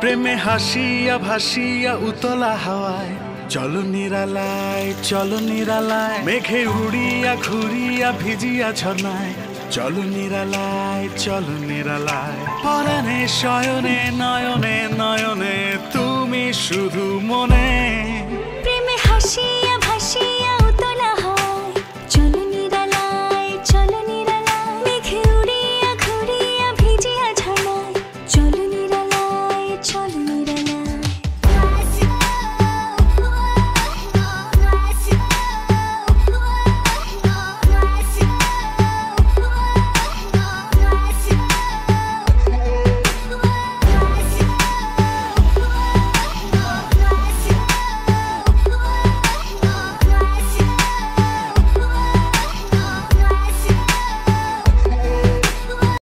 প্রেমে হাসিয়া ভাসিয়া উতলা হাওয়ায় চলো নিরালায় মেঘে উড়িয়া ঘুরিয়া ভিজিয়া ঝর্ণায় চলো নিরালায় পরাণে শয়নে নয়নে নয়নে তুমি শুধু মনে